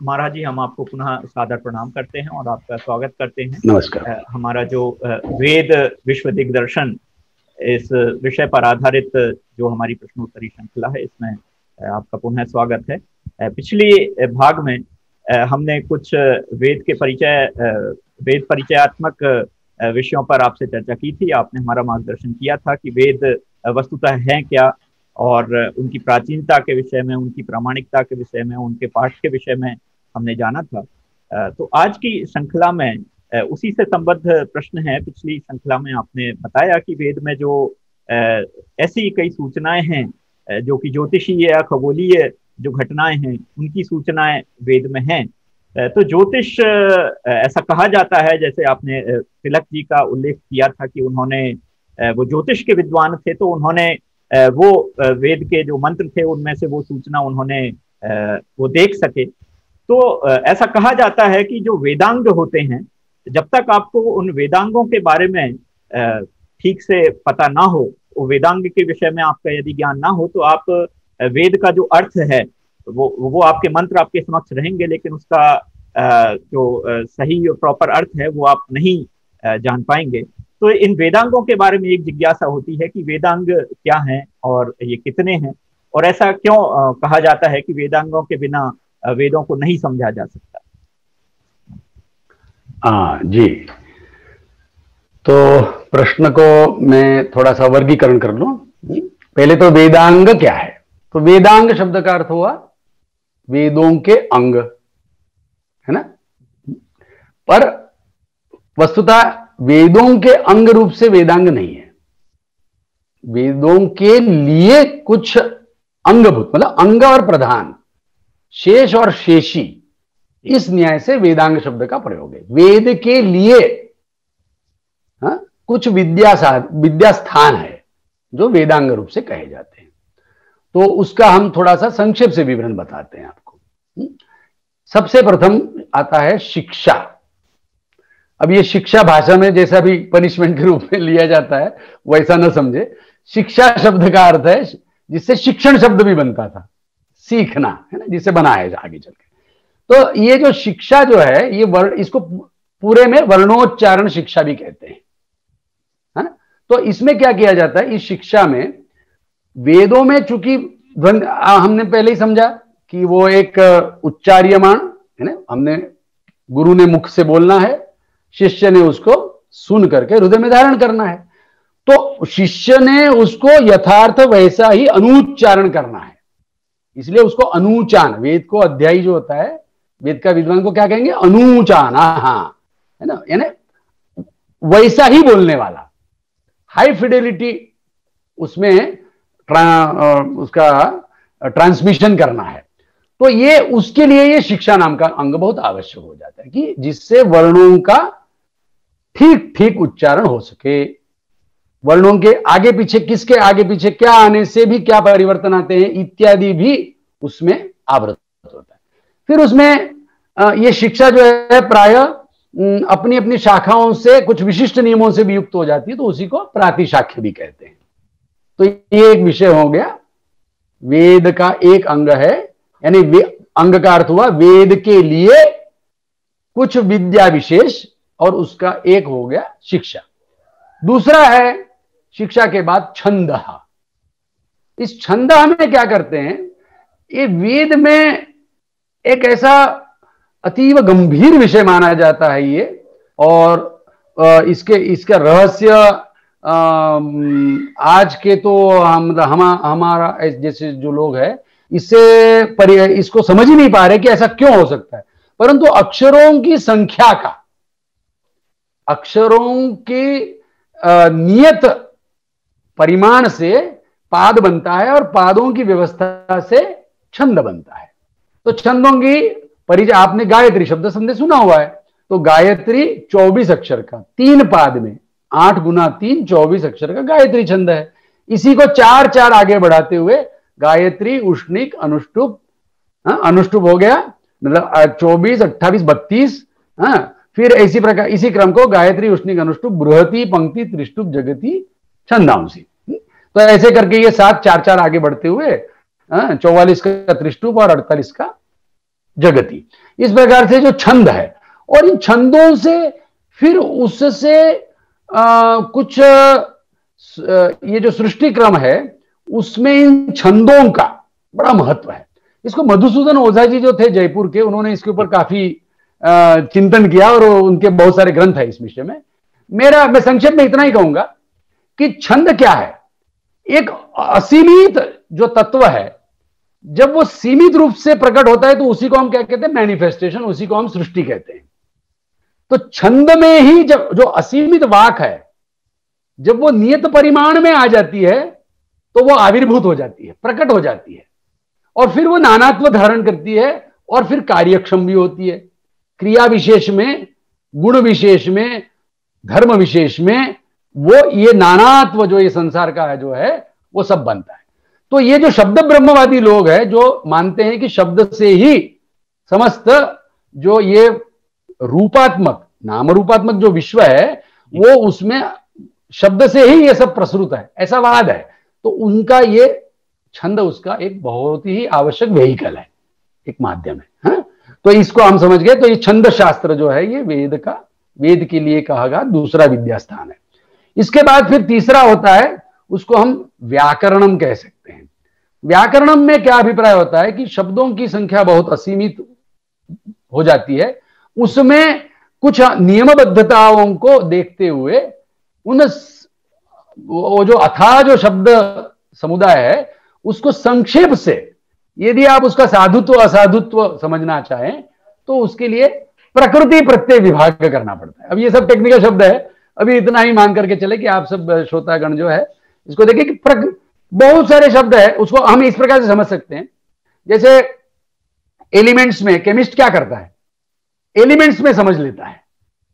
महाराज जी, हम आपको पुनः सादर प्रणाम करते हैं और आपका स्वागत करते हैं। नमस्कार। हमारा जो वेद विश्व दिग्दर्शन इस विषय पर आधारित जो हमारी प्रश्नोत्तरी श्रृंखला है, इसमें आपका पुनः स्वागत है। पिछली भाग में हमने कुछ वेद परिचयात्मक विषयों पर आपसे चर्चा की थी। आपने हमारा मार्गदर्शन किया था कि वेद वस्तुतः हैं क्या, और उनकी प्राचीनता के विषय में, उनकी प्रामाणिकता के विषय में, उनके पाठ के विषय में हमने जाना था। तो आज की श्रृंखला में उसी से संबद्ध प्रश्न है। पिछली श्रृंखला में आपने बताया कि वेद में जो ऐसी कई सूचनाएं हैं जो कि ज्योतिषीय या खगोलीय जो घटनाएं हैं, उनकी सूचनाएं वेद में हैं। तो ज्योतिष, ऐसा कहा जाता है, जैसे आपने तिलक जी का उल्लेख किया था कि उन्होंने वो ज्योतिष के विद्वान थे, तो उन्होंने वो वेद के जो मंत्र थे उनमें से वो सूचना उन्होंने वो देख सके। तो ऐसा कहा जाता है कि जो वेदांग होते हैं, जब तक आपको उन वेदांगों के बारे में ठीक से पता ना हो, वो वेदांग के विषय में आपका यदि ज्ञान ना हो, तो आप वेद का जो अर्थ है वो आपके मंत्र आपके समक्ष रहेंगे, लेकिन उसका जो सही और प्रॉपर अर्थ है वो आप नहीं जान पाएंगे। तो इन वेदांगों के बारे में एक जिज्ञासा होती है कि वेदांग क्या हैं और ये कितने हैं, और ऐसा क्यों कहा जाता है कि वेदांगों के बिना वेदों को नहीं समझा जा सकता। जी, तो प्रश्न को मैं थोड़ा सा वर्गीकरण कर लूं। पहले तो वेदांग क्या है? तो वेदांग शब्द का अर्थ हुआ वेदों के अंग, है ना। पर वस्तुतः वेदों के अंग रूप से वेदांग नहीं है। वेदों के लिए कुछ अंगभूत, मतलब अंग और प्रधान, शेष और शेषी, इस न्याय से वेदांग शब्द का प्रयोग है। वेद के लिए कुछ विद्या स्थान है जो वेदांग रूप से कहे जाते हैं। तो उसका हम थोड़ा सा संक्षेप से विवरण बताते हैं आपको। सबसे प्रथम आता है शिक्षा। अब ये शिक्षा भाषा में जैसा भी पनिशमेंट के रूप में लिया जाता है वैसा न समझे। शिक्षा शब्द का अर्थ है जिससे शिक्षण शब्द भी बनता था, सीखना, है ना, जिससे बना है आगे चल के। तो ये जो शिक्षा जो है, ये इसको पूरे में वर्णोच्चारण शिक्षा भी कहते हैं, है ना। तो इसमें क्या किया जाता है, इस शिक्षा में वेदों में चूंकि हमने पहले ही समझा कि वो एक उच्चार्यमान है ना, हमने गुरु ने मुख से बोलना है, शिष्य ने उसको सुन करके हृदय में धारण करना है। तो शिष्य ने उसको यथार्थ वैसा ही अनुच्चारण करना है, इसलिए उसको अनुचान, वेद को अध्यायी जो होता है, वेद का विद्वान को क्या कहेंगे? अनुचान, है ना, यानी वैसा ही बोलने वाला, हाई फिडेलिटी उसमें उसका ट्रांसमिशन करना है। तो ये उसके लिए ये शिक्षा नाम का अंग बहुत आवश्यक हो जाता है कि जिससे वर्णों का ठीक ठीक उच्चारण हो सके। वर्णों के आगे पीछे, किसके आगे पीछे क्या आने से भी क्या परिवर्तन आते हैं इत्यादि भी उसमें आवृत होता है। फिर उसमें ये शिक्षा जो है प्राय अपनी अपनी शाखाओं से कुछ विशिष्ट नियमों से भी युक्त हो जाती है, तो उसी को प्रातिशाख्य भी कहते हैं। तो ये एक विषय हो गया, वेद का एक अंग है, यानी अंग का अर्थ हुआ वेद के लिए कुछ विद्या विशेष, और उसका एक हो गया शिक्षा। दूसरा है शिक्षा के बाद छंद। इस छंद में क्या करते हैं, ये वेद में एक ऐसा अतीव गंभीर विषय माना जाता है ये, और इसका रहस्य आज के तो हमारा जैसे जो लोग हैं इसको समझ ही नहीं पा रहे कि ऐसा क्यों हो सकता है। परंतु अक्षरों की संख्या का, अक्षरों के नियत परिमाण से पाद बनता है, और पादों की व्यवस्था से छंद बनता है। तो छंदों की परिचय आपने गायत्री शब्द संदेश सुना हुआ है। तो गायत्री 24 अक्षर का, 3 पाद में 8 गुना 3 24 अक्षर का गायत्री छंद है। इसी को 4 4 आगे बढ़ाते हुए गायत्री, उष्णिक, अनुष्टुप, अनुष्टुप हो गया, मतलब 24, 28, 32, फिर इसी प्रकार इसी क्रम को गायत्री, उष्णिक, अनुष्टुप, बृहति, पंक्ति, त्रिष्टुप, जगति, छंदांसी। तो ऐसे करके ये 7 4 4 आगे बढ़ते हुए 44 का त्रिष्टुप और 48 का जगति। इस प्रकार से जो छंद है, और इन छंदों से फिर उससे कुछ ये जो सृष्टि क्रम है उसमें इन छंदों का बड़ा महत्व है। इसको मधुसूदन ओझा जी जो थे जयपुर के, उन्होंने इसके ऊपर काफी चिंतन किया और उनके बहुत सारे ग्रंथ है इस विषय में। मैं संक्षेप में इतना ही कहूंगा कि छंद क्या है। एक असीमित जो तत्व है, जब वो सीमित रूप से प्रकट होता है तो उसी को हम क्या कहते हैं, मैनिफेस्टेशन, उसी को हम सृष्टि कहते हैं। तो छंद में ही जब जो असीमित वाक है, जब वो नियत परिमाण में आ जाती है तो वो आविर्भूत हो जाती है, प्रकट हो जाती है, और फिर वो नानात्व धारण करती है, और फिर कार्यक्षम भी होती है। क्रिया विशेष में, गुण विशेष में, धर्म विशेष में वो ये नानात्व जो ये संसार का है जो है वो सब बनता है। तो ये जो शब्द ब्रह्मवादी लोग हैं जो मानते हैं कि शब्द से ही समस्त जो ये रूपात्मक, नाम रूपात्मक जो विश्व है वो उसमें शब्द से ही ये सब प्रसृत है, ऐसा वाद है। तो उनका ये छंद उसका एक बहुत ही आवश्यक वेहिकल है, एक माध्यम है, हाँ? तो इसको हम समझ गए। तो ये छंद शास्त्र जो है ये वेद के लिए कहा गया दूसरा विद्या स्थान है। इसके बाद फिर तीसरा होता है, उसको हम व्याकरणम कह सकते हैं। व्याकरणम में क्या अभिप्राय होता है कि शब्दों की संख्या बहुत असीमित हो जाती है, उसमें कुछ नियमबद्धताओं को देखते हुए उन वो जो अथाह जो शब्द समुदाय है उसको संक्षेप से, यदि आप उसका साधुत्व असाधुत्व समझना चाहें तो उसके लिए प्रकृति प्रत्यय विभाग करना पड़ता है। अब ये सब टेक्निकल शब्द है, अभी इतना ही मान करके चले कि आप सब श्रोतागण जो है इसको देखिए कि बहुत सारे शब्द है, उसको हम इस प्रकार से समझ सकते हैं। जैसे एलिमेंट्स में केमिस्ट क्या करता है, एलिमेंट्स में समझ लेता है।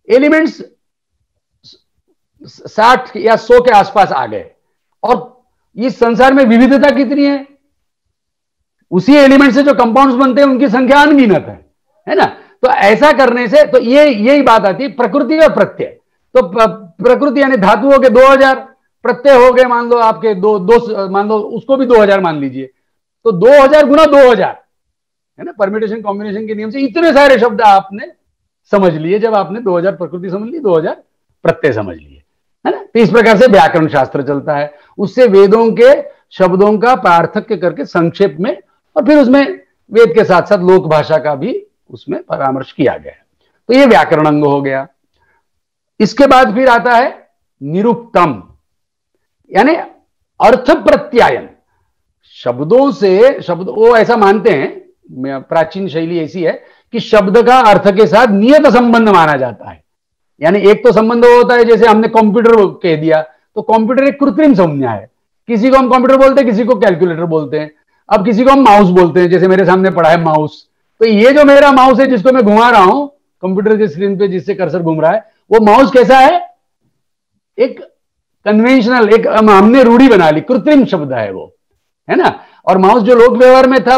एलिमेंट्स 60 या 100 के आसपास आ गए, और इस संसार में विविधता कितनी है, उसी एलिमेंट से जो कंपाउंड्स बनते हैं उनकी संख्या अनगिनत है ना। तो ऐसा करने से तो यही बात आती है प्रकृति और प्रत्यय। तो प्रकृति यानी धातु हो गए 2000, प्रत्यय हो गए मान लो आपके दो मान लो उसको भी 2000 मान लीजिए, तो 2000 गुना 2000 है ना, परम्यूटेशन कॉम्बिनेशन के नियम से इतने सारे शब्द आपने समझ लिए जब आपने 2000 प्रकृति समझ ली, 2000 प्रत्यय समझ लिए, है ना। तो इस प्रकार से व्याकरण शास्त्र चलता है, उससे वेदों के शब्दों का पार्थक्य करके संक्षेप में, और फिर उसमें वेद के साथ साथ लोक भाषा का भी उसमें परामर्श किया गया है। तो ये व्याकरण अंग हो गया। इसके बाद फिर आता है निरुक्तम, यानी अर्थ प्रत्यायन। शब्दों से शब्द वो ऐसा मानते हैं, प्राचीन शैली ऐसी है कि शब्द का अर्थ के साथ नियत संबंध माना जाता है। यानी एक तो संबंध होता है, जैसे हमने कंप्यूटर कह दिया तो कंप्यूटर एक कृत्रिम संज्ञा है, किसी को हम कंप्यूटर बोलते हैं, किसी को कैलकुलेटर बोलते हैं। अब किसी को हम माउस बोलते हैं, जैसे मेरे सामने पड़ा है माउस, तो ये जो मेरा माउस है जिसको मैं घुमा रहा हूं कंप्यूटर की स्क्रीन पे, जिससे कर्सर घूम रहा है, वो माउस कैसा है, एक कन्वेंशनल, एक हमने रूढ़ी बना ली, कृत्रिम शब्द है वो, है ना। और माउस जो लोक व्यवहार में था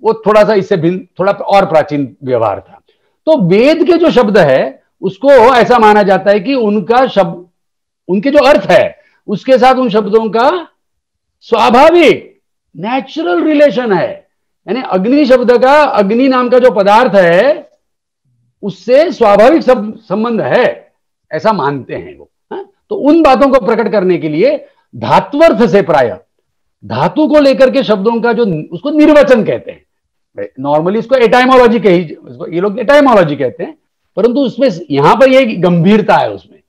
वो थोड़ा सा इससे भिन्न, थोड़ा और प्राचीन व्यवहार था। तो वेद के जो शब्द है उसको ऐसा माना जाता है कि उनका शब्द, उनके जो अर्थ है उसके साथ उन शब्दों का स्वाभाविक नेचुरल रिलेशन है। यानी अग्नि शब्द का, अग्नि नाम का जो पदार्थ है उससे स्वाभाविक संबंध है, ऐसा मानते हैं वो, है? तो उन बातों को प्रकट करने के लिए धात्वर्थ से, प्राय धातु को लेकर के शब्दों का जो, उसको निर्वचन कहते हैं। नॉर्मली इसको एटाइमोलॉजी कही, ये लोग एटाइमोलॉजी कहते हैं, परंतु उसमें यहां पर ये गंभीरता है, उसमें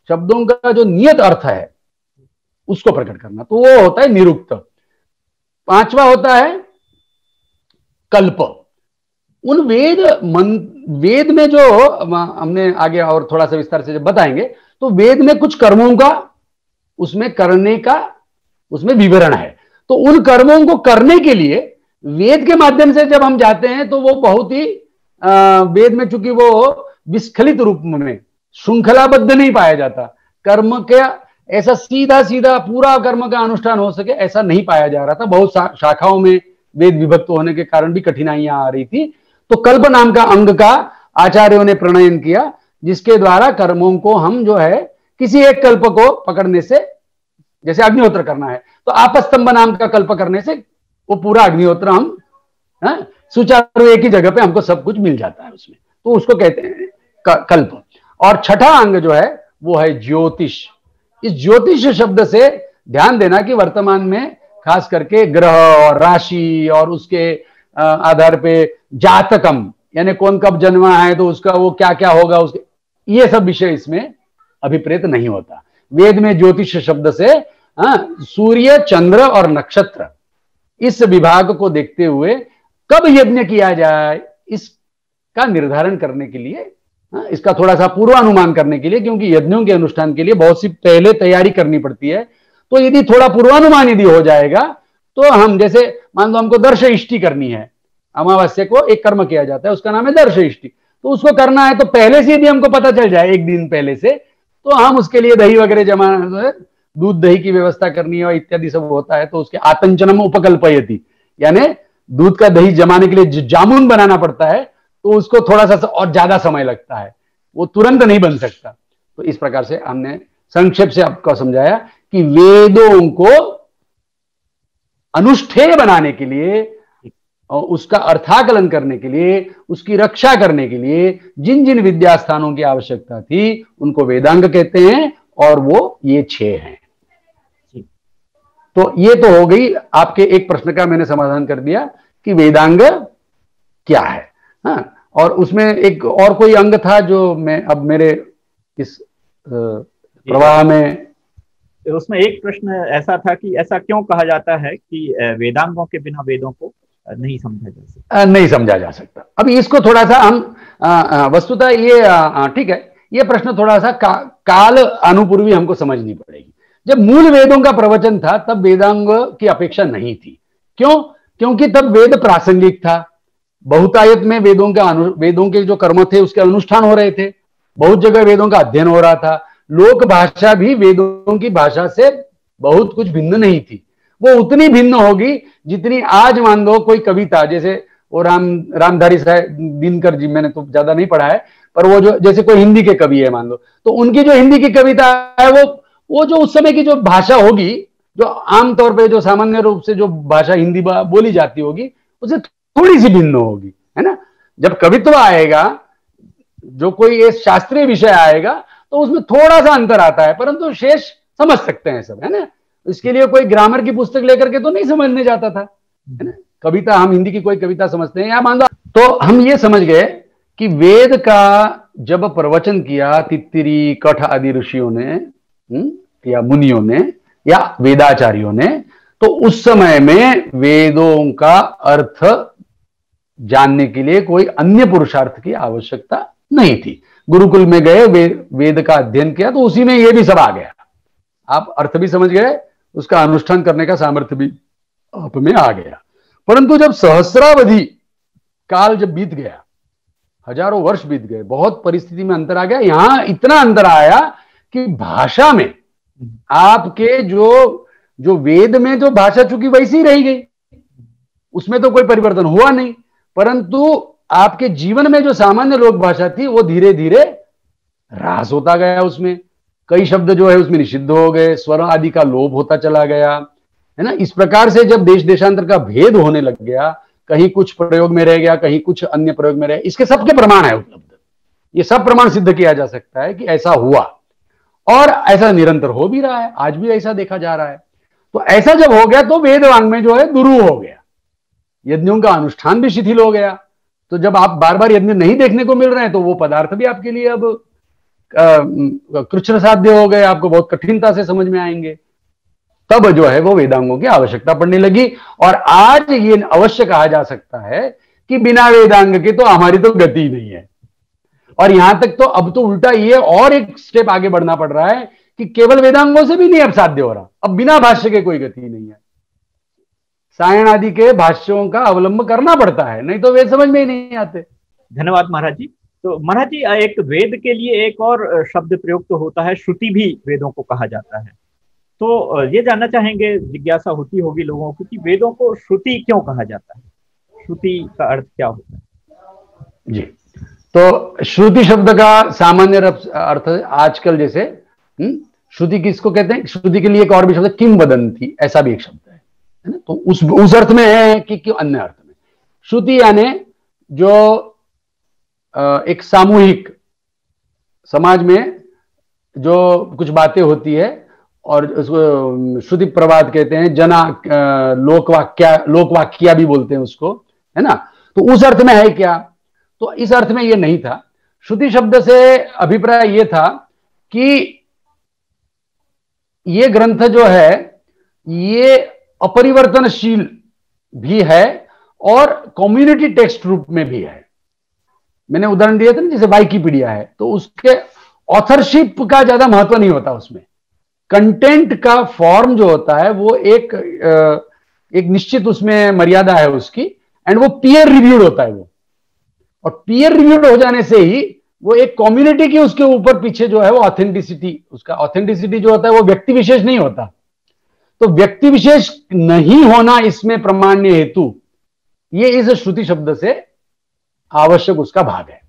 शब्दों का जो नियत अर्थ है उसको प्रकट करना, तो वो होता है निरुक्त। पांचवा होता है कल्प। उन वेद में जो हमने आगे और थोड़ा सा विस्तार से जब बताएंगे, तो वेद में कुछ कर्मों का, उसमें करने का उसमें विवरण है। तो उन कर्मों को करने के लिए वेद के माध्यम से जब हम जाते हैं तो वो बहुत ही वेद में चूंकि वो विस्खलित रूप में श्रृंखलाबद्ध नहीं पाया जाता, कर्म के ऐसा सीधा सीधा पूरा कर्म का अनुष्ठान हो सके ऐसा नहीं पाया जा रहा था। बहुत शाखाओं में वेद विभक्त होने के कारण भी कठिनाइयां आ रही थी। तो कल्प नाम का अंग का आचार्यों ने प्रणयन किया, जिसके द्वारा कर्मों को हम जो है किसी एक कल्प को पकड़ने से, जैसे अग्निहोत्र करना है तो आपस्तंभ नाम का कल्प करने से वो पूरा अग्निहोत्र हम सुचारू एक ही जगह पे हमको सब कुछ मिल जाता है उसमें, तो उसको कहते हैं कल्प। और छठा अंग जो है वो है ज्योतिष। इस ज्योतिष शब्द से ध्यान देना कि वर्तमान में खास करके ग्रह और राशि और उसके आधार पे जातकम, यानी कौन कब जन्मा है तो उसका वो क्या क्या होगा, उसके ये सब विषय इसमें अभिप्रेत नहीं होता। वेद में ज्योतिष शब्द से सूर्य, चंद्र और नक्षत्र, इस विभाग को देखते हुए कब यज्ञ किया जाए इसका निर्धारण करने के लिए, इसका थोड़ा सा पूर्वानुमान करने के लिए, क्योंकि यज्ञों के अनुष्ठान के लिए बहुत सी पहले तैयारी करनी पड़ती है। तो यदि थोड़ा पूर्वानुमान यदि हो जाएगा तो हम, जैसे मान लो हमको दर्श इष्टि करनी है, अमावस्या को एक कर्म किया जाता है उसका नाम है दर्श इष्टि, तो उसको करना है तो पहले से यदि हमको पता चल जाए एक दिन पहले से, तो हम उसके लिए दही वगैरह जमा, दूध दही की व्यवस्था करनी है इत्यादि सब होता है, तो उसके आतंचनम उपकल्पयति, यानी दूध का दही जमाने के लिए जामुन बनाना पड़ता है तो उसको थोड़ा सा और ज्यादा समय लगता है, वो तुरंत नहीं बन सकता। तो इस प्रकार से हमने संक्षेप से आपको समझाया कि वेदों को अनुष्ठेय बनाने के लिए और उसका अर्थाकलन करने के लिए, उसकी रक्षा करने के लिए जिन जिन विद्या स्थानों की आवश्यकता थी उनको वेदांग कहते हैं, और वो ये 6 हैं। तो ये तो हो गई, आपके एक प्रश्न का मैंने समाधान कर दिया कि वेदांग क्या है। हाँ, और उसमें एक और कोई अंग था जो मैं अब मेरे इस प्रवाह में, उसमें एक प्रश्न ऐसा था कि ऐसा क्यों कहा जाता है कि वेदांगों के बिना वेदों को नहीं समझा जा सकता, नहीं समझा जा सकता। अभी इसको थोड़ा सा हम वस्तुतः ये ठीक है, ये प्रश्न थोड़ा सा काल अनुपूर्वी हमको समझनी पड़ेगी। जब मूल वेदों का प्रवचन था तब वेदांग की अपेक्षा नहीं थी। क्यों? क्योंकि तब वेद प्रासंगिक था, बहुतायत में वेदों के जो कर्म थे उसके अनुष्ठान हो रहे थे, बहुत जगह वेदों का अध्ययन हो रहा था, लोक भाषा भी वेदों की भाषा से बहुत कुछ भिन्न नहीं थी, वो उतनी भिन्न होगी जितनी आज मान लो कोई कविता, जैसे वो रामधारी साहब दिनकर जी, मैंने तो ज्यादा नहीं पढ़ा है, पर वो जो जैसे कोई हिंदी के कवि है मान लो, तो उनकी जो हिंदी की कविता है वो जो उस समय की जो भाषा होगी, जो आमतौर पे जो सामान्य रूप से जो भाषा हिंदी बोली जाती होगी उससे थोड़ी सी भिन्न होगी, है ना। जब कवित्व आएगा, जो कोई एक शास्त्रीय विषय आएगा तो उसमें थोड़ा सा अंतर आता है, परंतु शेष समझ सकते हैं सब, है ना। इसके लिए कोई ग्रामर की पुस्तक लेकर के तो नहीं समझने जाता था, है ना। कविता, हम हिंदी की कोई कविता समझते हैं या मान लो, तो हम ये समझ गए कि वेद का जब प्रवचन किया तित्तिरी कठ आदि ऋषियों ने या मुनियों ने या वेदाचार्यों ने, तो उस समय में वेदों का अर्थ जानने के लिए कोई अन्य पुरुषार्थ की आवश्यकता नहीं थी। गुरुकुल में गए, वेद का अध्ययन किया, तो उसी में ये भी सब आ गया, आप अर्थ भी समझ गए, उसका अनुष्ठान करने का सामर्थ्य भी आप में आ गया। परंतु जब सहस्रावधि काल जब बीत गया, हजारों वर्ष बीत गए, बहुत परिस्थिति में अंतर आ गया। यहां इतना अंतर आया कि भाषा में आपके जो वेद में जो भाषा चूंकि वैसी ही रह गई, उसमें तो कोई परिवर्तन हुआ नहीं, परंतु आपके जीवन में जो सामान्य लोक भाषा थी वो धीरे धीरे ह्रास होता गया। उसमें कई शब्द जो है उसमें निषिद्ध हो गए, स्वर आदि का लोप होता चला गया, है ना। इस प्रकार से जब देश देशांतर का भेद होने लग गया, कहीं कुछ प्रयोग में रह गया, कहीं कुछ अन्य प्रयोग में रह, इसके सबके प्रमाण है उपलब्ध, ये सब प्रमाण सिद्ध किया जा सकता है कि ऐसा हुआ, और ऐसा निरंतर हो भी रहा है, आज भी ऐसा देखा जा रहा है। तो ऐसा जब हो गया तो वेद वांग में जो है दुरूह हो गया, यज्ञों का अनुष्ठान भी शिथिल हो गया। तो जब आप बार बार यज्ञ नहीं देखने को मिल रहे हैं तो वो पदार्थ भी आपके लिए अब कृच्छ्र साध्य हो गए, आपको बहुत कठिनता से समझ में आएंगे। तब जो है वो वेदांगों की आवश्यकता पड़ने लगी, और आज ये अवश्य कहा जा सकता है कि बिना वेदांग के तो हमारी तो गति नहीं है। और यहां तक तो अब तो उल्टा ये और एक स्टेप आगे बढ़ना पड़ रहा है कि केवल वेदांगों से भी नहीं अब साध्य हो रहा, अब बिना भाष्य के कोई गति नहीं है, सायण आदि के भाष्यों का अवलंब करना पड़ता है, नहीं तो वे समझ में ही नहीं आते। धन्यवाद महाराज जी। तो महाराज जी, एक वेद के लिए एक और शब्द प्रयोग तो होता है, श्रुति भी वेदों को कहा जाता है। तो ये जानना चाहेंगे, जिज्ञासा होती होगी लोगों को, कि वेदों को श्रुति क्यों कहा जाता है? श्रुति का अर्थ क्या होता है? जी, तो श्रुति शब्द का सामान्य अर्थ आजकल जैसे श्रुति किसको कहते हैं, श्रुति के लिए एक और भी शब्द किंवदंती, ऐसा भी एक शब्द है ना। तो उस अर्थ में है कि अन्य अर्थ में श्रुति यानी जो एक सामूहिक समाज में जो कुछ बातें होती है, और उसको श्रुति प्रवाद कहते हैं, लोकवाक्या भी बोलते हैं उसको, है ना। तो उस अर्थ में है क्या? तो इस अर्थ में ये नहीं था। श्रुति शब्द से अभिप्राय ये था कि ये ग्रंथ जो है ये अपरिवर्तनशील भी है और कम्युनिटी टेक्स्ट रूप में भी है। मैंने उदाहरण दिया था ना, जैसे विकिपीडिया है, तो उसके ऑथरशिप का ज्यादा महत्व नहीं होता, उसमें कंटेंट का फॉर्म जो होता है वो एक निश्चित उसमें मर्यादा है उसकी, एंड वो पीयर रिव्यूड होता है वो, और पीयर रिव्यूड हो जाने से ही वो एक कम्युनिटी की उसके ऊपर पीछे जो है वो ऑथेंटिसिटी, उसका ऑथेंटिसिटी जो होता है वो व्यक्ति विशेष नहीं होता। तो व्यक्ति विशेष नहीं होना इसमें प्रमाण्य हेतु, ये इस श्रुति शब्द से आवश्यक उसका भाग है।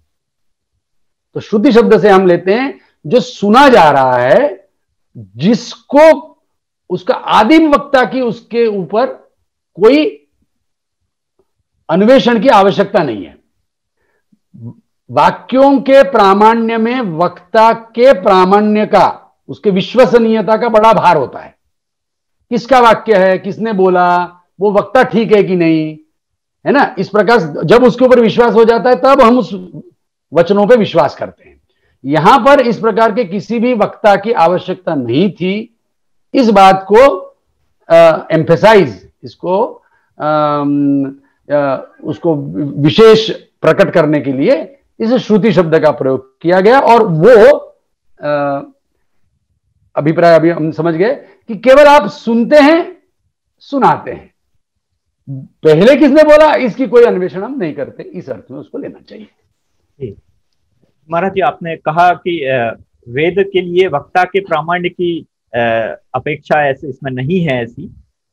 तो श्रुति शब्द से हम लेते हैं जो सुना जा रहा है, जिसको उसका आदिम वक्ता की उसके ऊपर कोई अन्वेषण की आवश्यकता नहीं है। वाक्यों के प्रामाण्य में वक्ता के प्रामाण्य का, उसके विश्वसनीयता का बड़ा भार होता है। किसका वाक्य है, किसने बोला, वो वक्ता ठीक है कि नहीं, है ना। इस प्रकार जब उसके ऊपर विश्वास हो जाता है तब हम उस वचनों पे विश्वास करते हैं। यहां पर इस प्रकार के किसी भी वक्ता की आवश्यकता नहीं थी। इस बात को एम्फेसाइज, इसको उसको विशेष प्रकट करने के लिए इस श्रुति शब्द का प्रयोग किया गया, और वो अभिप्राय अभी हम समझ गए कि केवल आप सुनते हैं, सुनाते हैं, पहले किसने बोला इसकी कोई अन्वेषण हम नहीं करते, इस अर्थ में उसको लेना चाहिए। महाराज जी, आपने कहा कि वेद के लिए वक्ता के प्रामाण्य की अपेक्षा ऐसे इसमें नहीं है ऐसी,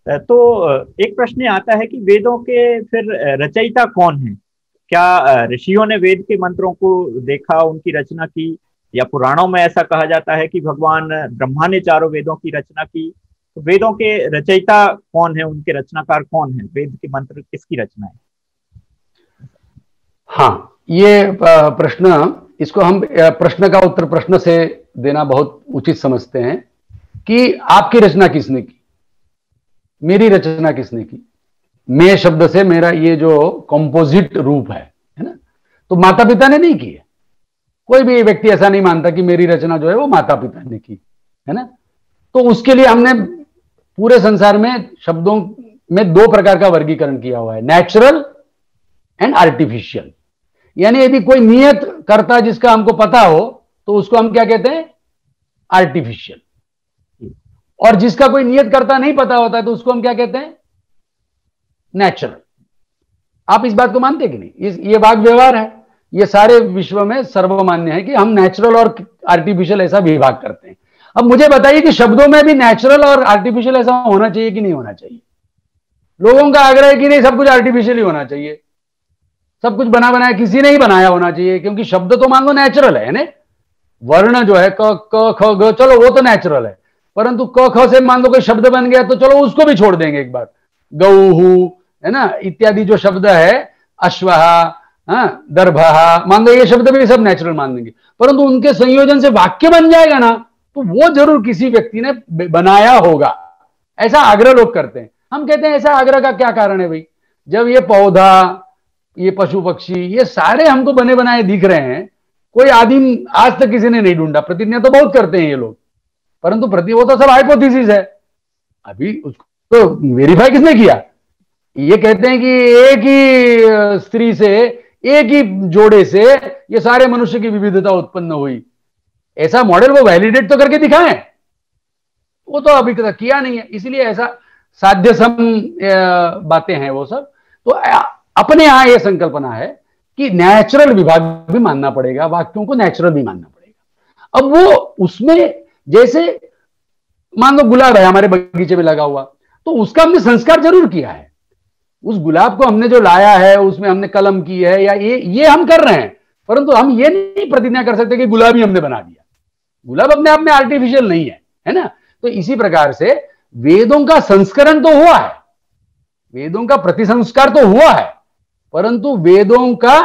तो एक प्रश्न आता है कि वेदों के फिर रचयिता कौन है? क्या ऋषियों ने वेद के मंत्रों को देखा, उनकी रचना की, या पुराणों में ऐसा कहा जाता है कि भगवान ब्रह्मा ने चारों वेदों की रचना की? तो वेदों के रचयिता कौन है, उनके रचनाकार कौन है, वेद के मंत्र किसकी रचना है? हाँ, ये प्रश्न, इसको हम प्रश्न का उत्तर प्रश्न से देना बहुत उचित समझते हैं कि आपकी रचना किसने की, मेरी रचना किसने की। मैं शब्द से मेरा ये जो कंपोजिट रूप है ना, तो माता पिता ने नहीं की है। कोई भी व्यक्ति ऐसा नहीं मानता कि मेरी रचना जो है वो माता पिता ने की, है ना। तो उसके लिए हमने पूरे संसार में शब्दों में दो प्रकार का वर्गीकरण किया हुआ है, नेचुरल एंड आर्टिफिशियल। यानी यदि कोई नियत करता जिसका हमको पता हो तो उसको हम क्या कहते हैं, आर्टिफिशियल। और जिसका कोई नियत करता नहीं पता होता है तो उसको हम क्या कहते हैं, नेचुरल। आप इस बात को मानते हैं कि नहीं? ये वाग व्यवहार है, ये सारे विश्व में सर्वमान्य है कि हम नेचुरल और आर्टिफिशियल ऐसा विभाग करते हैं। अब मुझे बताइए कि शब्दों में भी नेचुरल और आर्टिफिशियल ऐसा होना चाहिए कि नहीं होना चाहिए? लोगों का आग्रह है कि नहीं, सब कुछ आर्टिफिशियल ही होना चाहिए, सब कुछ बना बनाया किसी ने ही बनाया होना चाहिए, क्योंकि शब्द तो मान लो नेचुरल है ना। वर्ण जो है क क ख ग, चलो वो तो नेचुरल है, परंतु क ख से मान लो कोई शब्द बन गया तो चलो उसको भी छोड़ देंगे एक बार। गौहु, है ना, इत्यादि जो शब्द है, अश्वहा, दर्भहा, मान लो ये शब्द भी सब नेचुरल मान देंगे, परंतु उनके संयोजन से वाक्य बन जाएगा ना, तो वो जरूर किसी व्यक्ति ने बनाया होगा, ऐसा आग्रह लोग करते हैं। हम कहते हैं ऐसा आग्रह का क्या कारण है भाई? जब ये पौधा, ये पशु पक्षी, ये सारे हमको बने बनाए दिख रहे हैं, कोई आदिम आज तक किसी ने नहीं ढूंढा। प्रतिज्ञा तो बहुत करते हैं ये लोग, परंतु वो तो सब हाइपोथेसिस है, अभी उसको वेरीफाई किसने किया? ये कहते हैं कि एक ही स्त्री से, एक ही जोड़े से ये सारे मनुष्य की विविधता उत्पन्न हुई। ऐसा मॉडल वो वैलिडेट तो करके दिखाएं, वो तो अभी तक किया नहीं है, इसलिए ऐसा साध्य सम बातें हैं वो सब। तो अपने यहां यह संकल्पना है कि नेचुरल विभाग भी मानना पड़ेगा, वाक्यों को नेचुरल भी मानना पड़ेगा। अब वो उसमें जैसे मान लो गुलाब है हमारे बगीचे में लगा हुआ, तो उसका हमने संस्कार जरूर किया है, उस गुलाब को हमने जो लाया है उसमें हमने कलम की है या ये हम कर रहे हैं, परंतु हम ये नहीं प्रतिज्ञा कर सकते कि गुलाब ही हमने बना दिया। गुलाब अपने आप में आर्टिफिशियल नहीं है ना। तो इसी प्रकार से वेदों का संस्करण तो हुआ है, वेदों का प्रतिसंस्कार तो हुआ है, परंतु वेदों का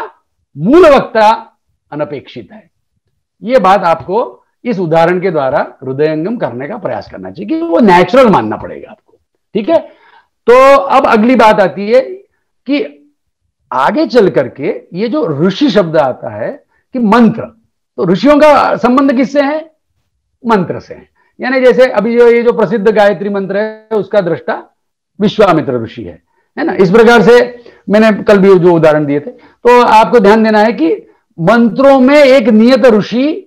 मूल वक्ता अनपेक्षित है। यह बात आपको इस उदाहरण के द्वारा हृदयंगम करने का प्रयास करना चाहिए कि वो नेचुरल मानना पड़ेगा आपको। ठीक है, तो अब अगली बात आती है कि आगे चल करके ये जो ऋषि शब्द आता है कि मंत्र, तो ऋषियों का संबंध किससे है? मंत्र से है। यानी जैसे अभी ये जो प्रसिद्ध गायत्री मंत्र है उसका दृष्टा विश्वामित्र ऋषि है ना। इस प्रकार से मैंने कल भी जो उदाहरण दिए थे, तो आपको ध्यान देना है कि मंत्रों में एक नियत ऋषि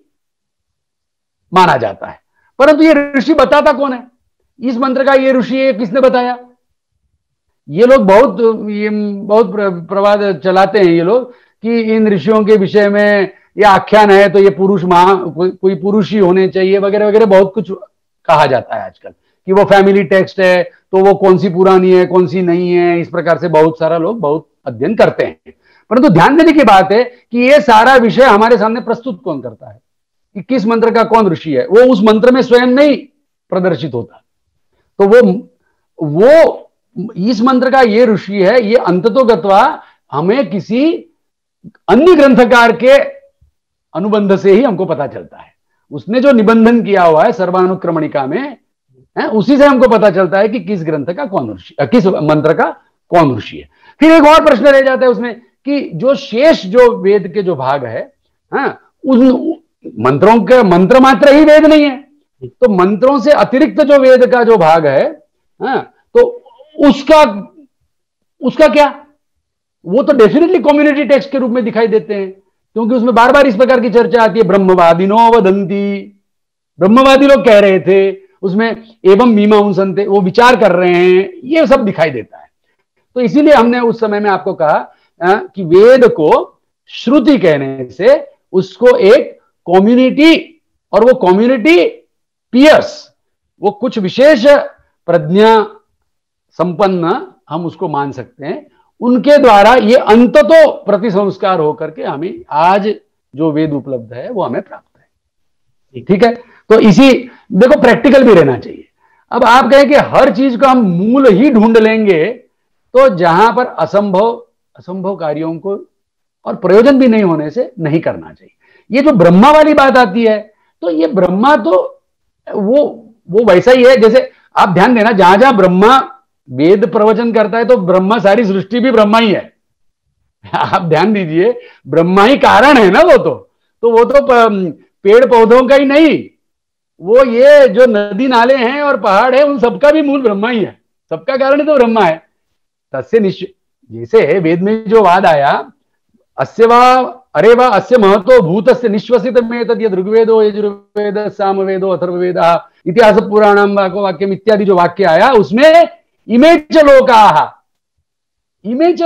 माना जाता है, परंतु ये ऋषि बताता कौन है? इस मंत्र का ये ऋषि है, किसने बताया? ये लोग बहुत प्रवाद चलाते हैं ये लोग कि इन ऋषियों के विषय में ये आख्यान है तो ये पुरुष कोई पुरुष ही होने चाहिए वगैरह वगैरह, बहुत कुछ कहा जाता है आजकल कि वो फैमिली टेक्स्ट है तो वो कौन सी पुरानी है कौन सी नहीं है। इस प्रकार से बहुत सारा लोग बहुत अध्ययन करते हैं, परंतु ध्यान देने की बात है कि ये सारा विषय हमारे सामने प्रस्तुत कौन करता है कि किस मंत्र का कौन ऋषि है, वो उस मंत्र में स्वयं नहीं प्रदर्शित होता। तो वो इस मंत्र का ये ऋषि है, ये अंततोगत्वा हमें किसी अन्य ग्रंथकार के अनुबंध से ही हमको पता चलता है। उसने जो निबंधन किया हुआ है सर्वानुक्रमणिका में है, उसी से हमको पता चलता है कि किस ग्रंथ का कौन ऋषि, किस मंत्र का कौन ऋषि है। फिर एक और प्रश्न रह जाता है उसमें कि जो शेष जो वेद के जो भाग है, उन मंत्रों के मंत्र मात्र ही वेद नहीं है, तो मंत्रों से अतिरिक्त जो वेद का जो भाग है, तो उसका क्या? वो तो डेफिनेटली कम्युनिटी टेक्स्ट के रूप में दिखाई देते हैं, क्योंकि उसमें बार बार इस प्रकार की चर्चा आती है, ब्रह्मवादिनो वदंती, ब्रह्मवादी लोग कह रहे थे उसमें, एवं मीमांसन्ते, वो विचार कर रहे हैं, ये सब दिखाई देता है। तो इसीलिए हमने उस समय में आपको कहा कि वेद को श्रुति कहने से उसको एक कम्युनिटी, और वो कम्युनिटी पियर्स, वो कुछ विशेष प्रज्ञा संपन्न हम उसको मान सकते हैं, उनके द्वारा ये अंततो प्रतिसंस्कार होकर के हमें आज जो वेद उपलब्ध है वो हमें प्राप्त है। ठीक है, तो इसी देखो प्रैक्टिकल भी रहना चाहिए। अब आप कहें कि हर चीज को हम मूल ही ढूंढ लेंगे, तो जहां पर असंभव कार्यों को और प्रयोजन भी नहीं होने से नहीं करना चाहिए। ये जो ब्रह्मा वाली बात आती है, तो ये ब्रह्मा तो वो वैसा ही है, जैसे आप ध्यान देना जहां जहां ब्रह्मा वेद प्रवचन करता है तो ब्रह्मा, सारी सृष्टि भी ब्रह्मा ही है। आप ध्यान दीजिए, ब्रह्मा ही कारण है ना, वो तो पेड़ पौधों का ही नहीं, वो ये जो नदी नाले हैं और पहाड़ है उन सबका भी मूल ब्रह्मा ही है, सबका कारण तो ब्रह्मा है। तस्य जैसे वेद में जो वाद आया, अस्य वा अरे वा अस्य महतो भूतस्य निश्वसित में तद यद ऋग्वेदो यजुर्वेद सामवेदो अथर्ववेद इतिहास पुराणम वाक्यम इत्यादि जो वाक्य आया, उसमें इमे च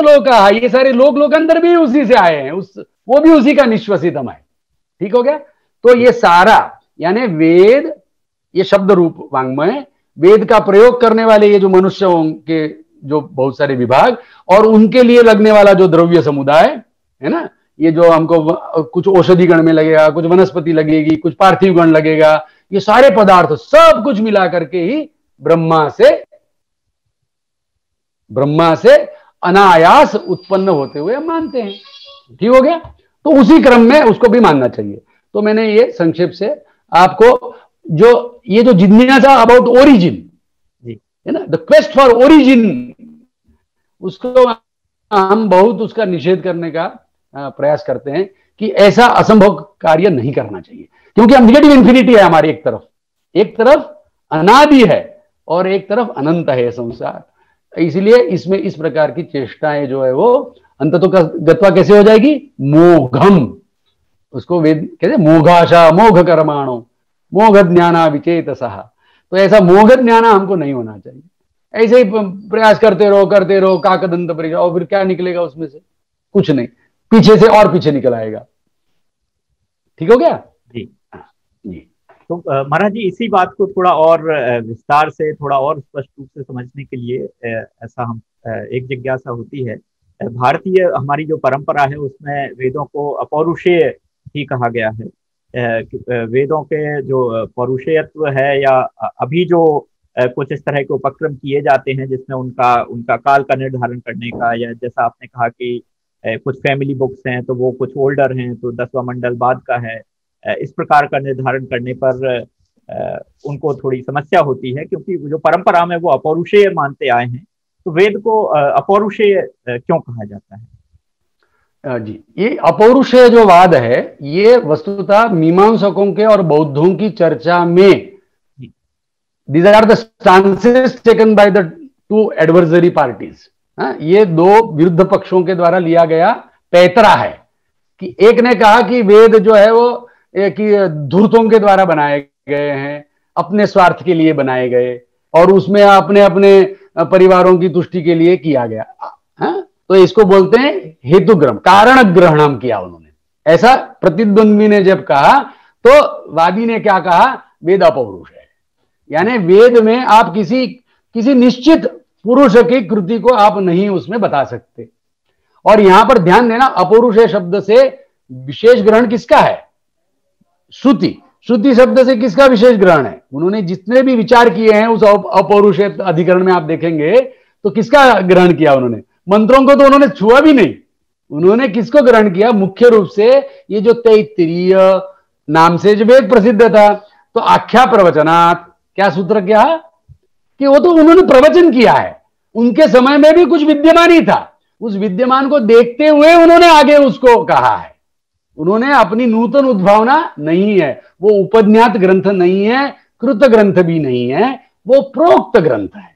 लोकाः, ये सारे लोकांतर भी उसी से आए हैं, वो भी उसी का निश्वसितम है। ठीक हो गया। तो ये सारा यानी वेद, ये शब्द रूप वांग्मय, वेद का प्रयोग करने वाले ये जो मनुष्यों के जो बहुत सारे विभाग और उनके लिए लगने वाला जो द्रव्य समुदाय है ना, ये जो हमको कुछ औषधि गण में लगेगा, कुछ वनस्पति लगेगी, कुछ पार्थिव गण लगेगा, ये सारे पदार्थ सब कुछ मिला करके ही ब्रह्मा से अनायास उत्पन्न होते हुए हम मानते हैं। ठीक हो गया। तो उसी क्रम में उसको भी मानना चाहिए। तो मैंने ये संक्षेप से आपको ये जो जिज्ञासा अबाउट ओरिजिन है ना, द क्वेस्ट फॉर ओरिजिन, उसको हम बहुत उसका निषेध करने का प्रयास करते हैं कि ऐसा असंभव कार्य नहीं करना चाहिए, क्योंकि हम निगेटिव इंफिनिटी है हमारी, एक तरफ अनादि है और एक तरफ अनंत है संसार। इसलिए इसमें इस प्रकार की चेष्टाएं जो है वो अंततो का गत्वा कैसे हो जाएगी? मोघम, उसको वेद कहते मोघाशा मोघ कर्माणो मोघ ज्ञाना विचेतसः। तो ऐसा मोघ ज्ञाना हमको नहीं होना चाहिए। ऐसे ही प्रयास करते रहो काकदंत परीक्षा, और फिर क्या निकलेगा उसमें से? कुछ नहीं। पीछे से और पीछे निकल आएगा। ठीक हो गया जी जी। तो महाराज जी, इसी बात को थोड़ा और विस्तार से, थोड़ा और स्पष्ट रूप से समझने के लिए ऐसा हम एक जिज्ञासा होती है। भारतीय हमारी जो परंपरा है उसमें वेदों को अपौरुषेय ही कहा गया है। वेदों के जो पौरुषेयत्व है, या अभी जो कुछ इस तरह के उपक्रम किए जाते हैं जिसमें उनका उनका काल का निर्धारण करने का, या जैसा आपने कहा कि कुछ फैमिली बुक्स हैं तो वो कुछ ओल्डर हैं तो 10वां मंडल बाद का है, इस प्रकार का निर्धारण करने पर उनको थोड़ी समस्या होती है, क्योंकि जो परंपरा में वो अपौरुषेय मानते आए हैं। तो वेद को अपौरुषेय क्यों कहा जाता है? जी, ये अपौरुषेय जो वाद है ये वस्तुतः मीमांसकों के और बौद्धों की चर्चा में, these are the stances taken by the two adversary parties, ये दो विरुद्ध पक्षों के द्वारा लिया गया पैतरा है कि एक ने कहा कि वेद जो है वो कि धूर्तों के द्वारा बनाए गए हैं, अपने स्वार्थ के लिए बनाए गए और उसमें अपने अपने परिवारों की तुष्टि के लिए किया गया। तो इसको बोलते हैं हेतु ग्रहण, कारण ग्रहणम किया उन्होंने। ऐसा प्रतिद्वंद्वी ने जब कहा तो वादी ने क्या कहा, वेद अपौरुष है, यानी वेद में आप किसी निश्चित पुरुष की कृति को आप नहीं उसमें बता सकते। और यहां पर ध्यान देना, अपौरुषेय शब्द से विशेष ग्रहण किसका है? श्रुति। श्रुति शब्द से किसका विशेष ग्रहण है? उन्होंने जितने भी विचार किए हैं उस अपौरुषेय अधिकरण में आप देखेंगे तो किसका ग्रहण किया उन्होंने? मंत्रों को तो उन्होंने छुआ भी नहीं। उन्होंने किसको ग्रहण किया? मुख्य रूप से ये जो तैत्तिरीय नाम से जो वेद प्रसिद्ध था, तो आख्या प्रवचनात्, क्या सूत्र क्या कि वो तो उन्होंने प्रवचन किया है, उनके समय में भी कुछ विद्यमान ही था, उस विद्यमान को देखते हुए उन्होंने आगे उसको कहा है। उन्होंने अपनी नूतन उद्भावना नहीं है, वो उपज्ञात ग्रंथ नहीं है, कृत ग्रंथ भी नहीं है, वो प्रोक्त ग्रंथ है।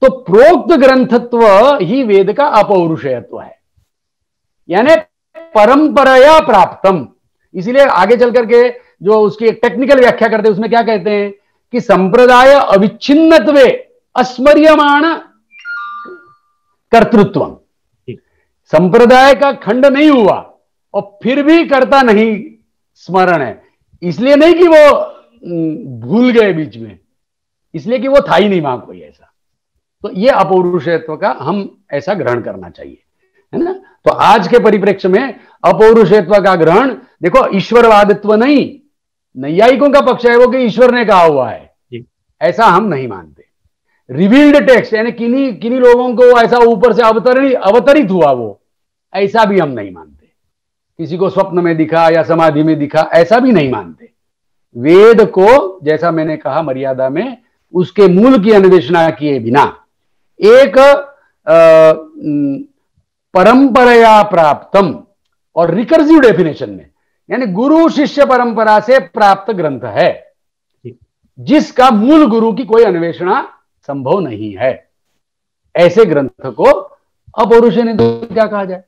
तो प्रोक्त ग्रंथत्व ही वेद का अपौरुषेयत्व है, यानी परंपराया प्राप्तम। इसीलिए आगे चल करके जो उसकी एक टेक्निकल व्याख्या करते हैं उसमें क्या कहते हैं कि संप्रदाय अविच्छिन्नत्वे अस्मर्यमाण कर्तृत्व। संप्रदाय का खंड नहीं हुआ और फिर भी कर्ता नहीं स्मरण है, इसलिए नहीं कि वो भूल गए बीच में, इसलिए कि वो था ही नहीं वहां कोई ऐसा। तो ये अपौरुषेयत्व का हम ऐसा ग्रहण करना चाहिए, है ना। तो आज के परिप्रेक्ष्य में अपौरुषेयत्व का ग्रहण, देखो ईश्वरवादित्व नहीं, नैयायिकों का पक्ष है वो कि ईश्वर ने कहा हुआ है, ऐसा हम नहीं मानते। रिवील्ड टेक्स्ट यानी किन्हीं लोगों को ऐसा ऊपर से अवतरित हुआ वो, ऐसा भी हम नहीं मानते। किसी को स्वप्न में दिखा या समाधि में दिखा, ऐसा भी नहीं मानते। वेद को, जैसा मैंने कहा मर्यादा में, उसके मूल की अन्वेषणा किए बिना एक परंपराया प्राप्तम और रिकर्सिव डेफिनेशन में, यानी गुरु शिष्य परंपरा से प्राप्त ग्रंथ है जिसका मूल गुरु की कोई अन्वेषणा संभव नहीं है, ऐसे ग्रंथ को अपौरुषेय नहीं तो क्या कहा जाए,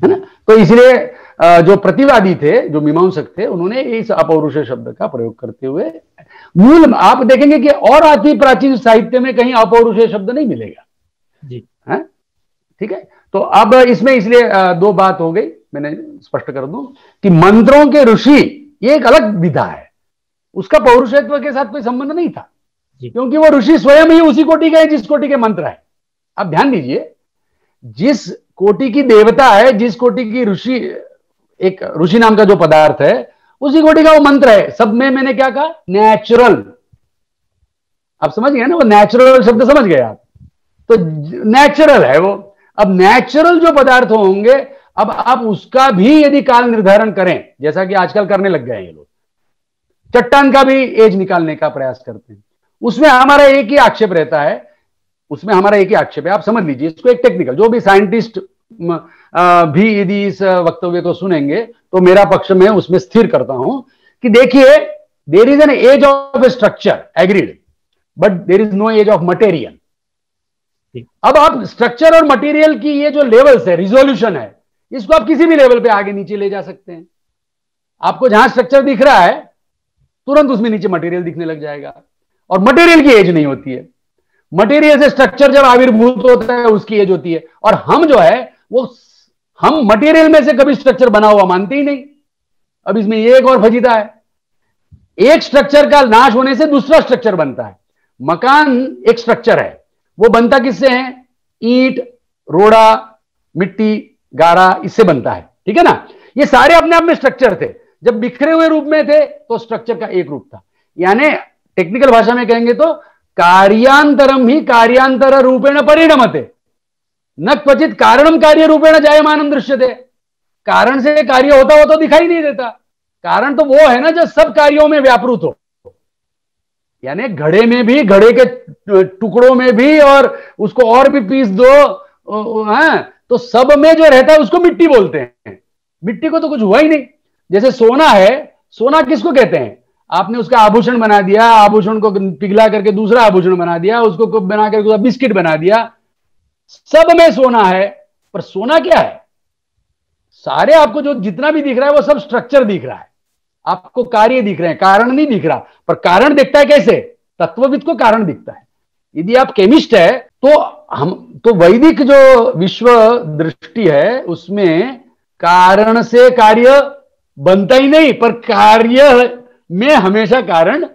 है ना। तो इसलिए जो प्रतिवादी थे, जो मीमांसक थे, उन्होंने इस अपौरुषेय शब्द का प्रयोग करते हुए मूल, आप देखेंगे कि और अति प्राचीन साहित्य में कहीं अपौरुषेय शब्द नहीं मिलेगा जी, है, ठीक है। तो अब इसमें इसलिए दो बात हो गई, मैंने स्पष्ट कर दूं कि मंत्रों के ऋषि ये एक अलग विधा है, उसका पौरुषत्व के साथ कोई संबंध नहीं था, क्योंकि वो ऋषि स्वयं ही उसी कोटि के जिस कोटि के मंत्र है। आप ध्यान दीजिए, जिस कोटि की देवता है, जिस कोटि की ऋषि, एक ऋषि नाम का जो पदार्थ है, उसी कोटि का वो मंत्र है। सब में मैंने क्या कहा? नेचुरल। आप समझ गए ना, वो नेचुरल शब्द समझ गए आप, तो नेचुरल है वो। अब नेचुरल जो पदार्थ होंगे, अब आप उसका भी यदि काल निर्धारण करें, जैसा कि आजकल करने लग गए हैं ये लोग, चट्टान का भी एज निकालने का प्रयास करते हैं, उसमें हमारा एक ही आक्षेप रहता है, उसमें हमारा एक ही आक्षेप है। आप समझ लीजिए इसको, एक टेक्निकल, जो भी साइंटिस्ट भी यदि इस वक्तव्य को सुनेंगे तो मेरा पक्ष में उसमें स्थिर करता हूं कि देखिए, there is an edge of a structure, agreed, but there is no edge of material. अब आप स्ट्रक्चर और मटेरियल की ये जो लेवल्स है, रिजोल्यूशन है, इसको आप किसी भी लेवल पे आगे नीचे ले जा सकते हैं। आपको जहां स्ट्रक्चर दिख रहा है, तुरंत उसमें नीचे मटेरियल दिखने लग जाएगा, और मटेरियल की एज नहीं होती है। मटेरियल से स्ट्रक्चर जब आविर्भूत होता है उसकी एज होती है। और हम जो है वो हम मटेरियल में से कभी स्ट्रक्चर बना हुआ मानते ही नहीं। अब इसमें एक और फजीता है, एक स्ट्रक्चर का नाश होने से दूसरा स्ट्रक्चर बनता है। मकान एक स्ट्रक्चर है, वो बनता किससे है? ईंट, रोड़ा, मिट्टी, गारा, इससे बनता है, ठीक है ना। ये सारे अपने आप में स्ट्रक्चर थे, जब बिखरे हुए रूप में थे तो स्ट्रक्चर का एक रूप था। यानी टेक्निकल भाषा में कहेंगे तो कार्यांतरम ही कार्यांतर रूपेण परिणमते, न क्वचित कारणम कार्य रूपेण जायमानम दृश्यते। कारण से कार्य होता हो तो दिखाई नहीं देता, कारण तो वो है ना जो सब कार्यों में व्यापृत हो। यानी घड़े में भी, घड़े के टुकड़ों में भी, और उसको और भी पीस दो, तो सब में जो रहता है उसको मिट्टी बोलते हैं। मिट्टी को तो कुछ हुआ ही नहीं। जैसे सोना है, सोना किसको कहते हैं? आपने उसका आभूषण बना दिया, आभूषण को पिघला करके दूसरा आभूषण बना दिया, उसको बना करके बिस्किट बना दिया, सब में सोना है। पर सोना क्या है? सारे आपको जो जितना भी दिख रहा है वो सब स्ट्रक्चर दिख रहा है, आपको कार्य दिख रहे हैं, कारण नहीं दिख रहा। पर कारण दिखता है कैसे? तत्वविद को कारण दिखता है। यदि आप केमिस्ट है तो वैदिक जो विश्व दृष्टि है उसमें कारण से कार्य बनता ही नहीं, पर कार्य में हमेशा कारण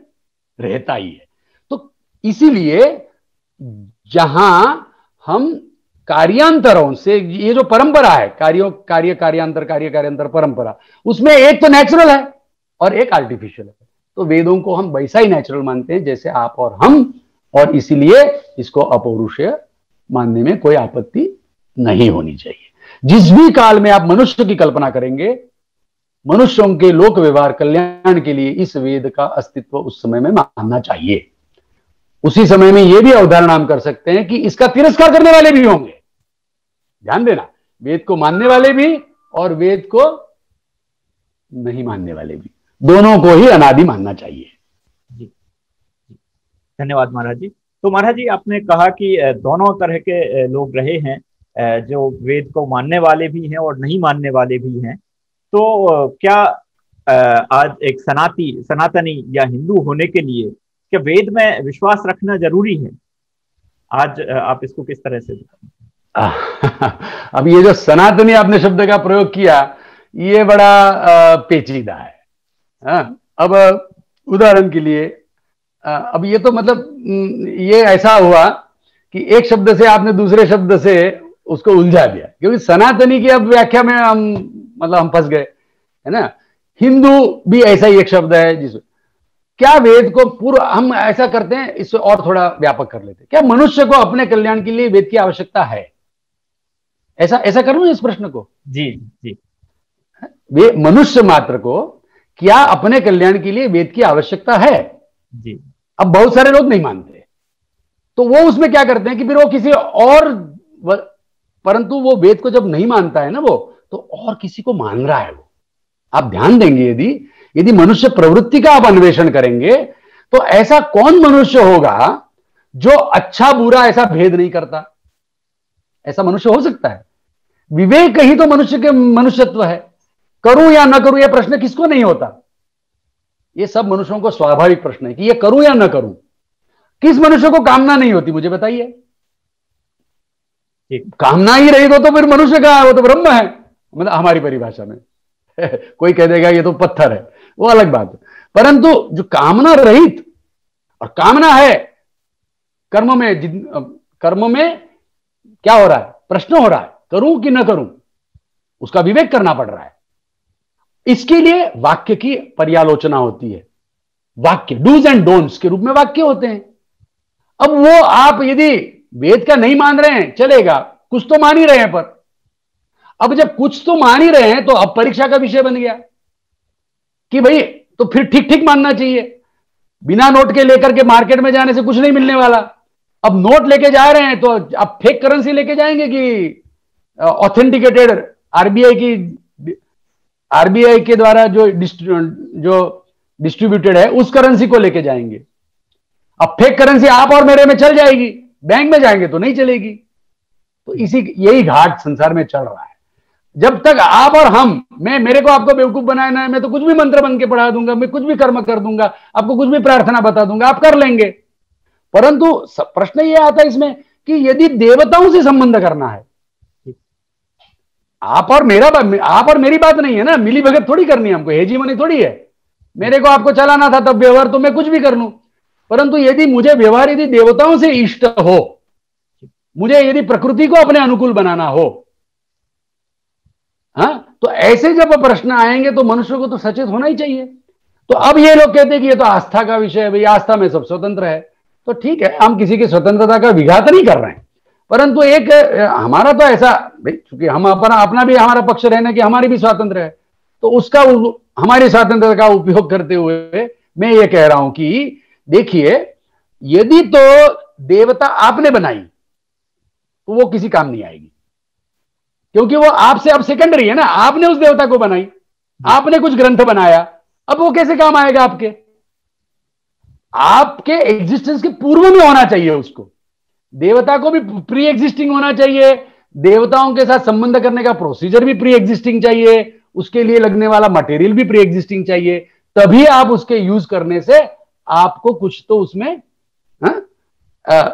रहता ही है। तो इसीलिए जहां हम कार्यांतरों से, ये जो परंपरा है, कार्य कार्यांतर परंपरा, उसमें एक तो नेचुरल है और एक आर्टिफिशियल है। तो वेदों को हम वैसा ही नेचुरल मानते हैं जैसे आप और हम, और इसीलिए इसको अपौरुषेय मानने में कोई आपत्ति नहीं होनी चाहिए। जिस भी काल में आप मनुष्य की कल्पना करेंगे, मनुष्यों के लोक व्यवहार कल्याण के लिए इस वेद का अस्तित्व उस समय में मानना चाहिए। उसी समय में यह भी अवधारणा हम कर सकते हैं कि इसका तिरस्कार करने वाले भी होंगे। ध्यान देना, वेद को मानने वाले भी और वेद को नहीं मानने वाले भी, दोनों को ही अनादि मानना चाहिए। जी, धन्यवाद महाराज जी। तो महाराज जी, आपने कहा कि दोनों तरह के लोग रहे हैं, जो वेद को मानने वाले भी हैं और नहीं मानने वाले भी हैं। तो क्या आज एक सनातनी या हिंदू होने के लिए क्या वेद में विश्वास रखना जरूरी है? आज आप इसको किस तरह से अब ये जो सनातनी आपने शब्द का प्रयोग किया, ये बड़ा पेचीदा है। अब उदाहरण के लिए, अब ये तो मतलब ये ऐसा हुआ कि एक शब्द से आपने दूसरे शब्द से उसको उलझा दिया, क्योंकि सनातनी की अब व्याख्या में हम फंस गए, है ना। हिंदू भी ऐसा ही एक शब्द है जिस क्या वेद को पूर्व हम ऐसा करते हैं, इससे और थोड़ा व्यापक कर लेते हैं। क्या मनुष्य को अपने कल्याण के लिए वेद की आवश्यकता है? ऐसा करूं इस प्रश्न को? जी जी। वे मनुष्य मात्र को क्या अपने कल्याण के लिए वेद की आवश्यकता है? जी। अब बहुत सारे लोग नहीं मानते, तो वो उसमें क्या करते हैं कि फिर वो किसी और, परंतु वो वेद को जब नहीं मानता है ना वो, तो और किसी को मान रहा है वो। आप ध्यान देंगे, यदि मनुष्य प्रवृत्ति का आप अन्वेषण करेंगे तो ऐसा कौन मनुष्य होगा जो अच्छा बुरा ऐसा भेद नहीं करता? ऐसा मनुष्य हो सकता है? विवेक ही तो मनुष्य के मनुष्यत्व है। करूं या ना करूं यह प्रश्न किसको नहीं होता? ये सब मनुष्यों को स्वाभाविक प्रश्न है कि ये करूं या ना करूं। किस मनुष्य को कामना नहीं होती, मुझे बताइए। कामना ही रही तो फिर मनुष्य कहां है? वो तो ब्रह्म है, मतलब हमारी परिभाषा में। कोई कह देगा ये तो पत्थर है, वो अलग बात है। परंतु जो कामना रहित और कामना है, कर्म में क्या हो रहा है? प्रश्न हो रहा है, करूं कि ना करूं, उसका विवेक करना पड़ रहा है। इसके लिए वाक्य की पर्यालोचना होती है। वाक्य डूज एंड डोंट्स के रूप में वाक्य होते हैं। अब वो आप यदि वेद का नहीं मान रहे हैं चलेगा, कुछ तो मान ही रहे हैं, पर अब जब कुछ तो मान ही रहे हैं तो अब परीक्षा का विषय बन गया कि भाई तो फिर ठीक ठीक मानना चाहिए। बिना नोट के लेकर के मार्केट में जाने से कुछ नहीं मिलने वाला। अब नोट लेके जा रहे हैं तो अब फेक करेंसी लेके जाएंगे कि ऑथेंटिकेटेड आरबीआई के द्वारा जो डिस्ट्रीब्यूटेड है उस करेंसी को लेके जाएंगे। अब फेक करेंसी आप और मेरे में चल जाएगी, बैंक में जाएंगे तो नहीं चलेगी। तो यही घाट संसार में चल रहा है। जब तक आप और हम, मेरे को आपको बेवकूफ बनाना है, मैं तो कुछ भी मंत्र बन के पढ़ा दूंगा, मैं कुछ भी कर्म कर दूंगा, आपको कुछ भी प्रार्थना बता दूंगा, आप कर लेंगे। परंतु प्रश्न यह आता है इसमें कि यदि देवताओं से संबंध करना है, आप और मेरी बात नहीं है ना, मिली भगत थोड़ी करनी है हमको, हेजीमनी थोड़ी है। मेरे को आपको चलाना था तब व्यवहार, तो मैं कुछ भी कर लूं। परंतु यदि मुझे व्यवहार यदि देवताओं से इष्ट हो, मुझे यदि प्रकृति को अपने अनुकूल बनाना हो, हाँ, तो ऐसे जब प्रश्न आएंगे तो मनुष्य को तो सचेत होना ही चाहिए। तो अब ये लोग कहते हैं कि ये तो आस्था का विषय है, भाई आस्था में सब स्वतंत्र है। तो ठीक है, हम किसी की स्वतंत्रता का विघात नहीं कर रहे हैं, परंतु एक हमारा तो ऐसा, भाई चूंकि हम अपना भी हमारा पक्ष रहना कि हमारी भी स्वातंत्र है, तो उसका हमारी स्वतंत्रता का उपयोग करते हुए मैं ये कह रहा हूं कि देखिए, यदि तो देवता आपने बनाई तो वो किसी काम नहीं आएगी, क्योंकि वो आपसे अब सेकेंडरी है ना। आपने उस देवता को बनाई, आपने कुछ ग्रंथ बनाया, अब वो कैसे काम आएगा आपके? आपके एग्जिस्टेंस के पूर्व में होना चाहिए उसको। देवता को भी प्री एग्जिस्टिंग होना चाहिए, देवताओं के साथ संबंध करने का प्रोसीजर भी प्री एग्जिस्टिंग चाहिए, उसके लिए लगने वाला मटेरियल भी प्री एग्जिस्टिंग चाहिए, तभी आप उसके यूज करने से आपको कुछ तो उसमें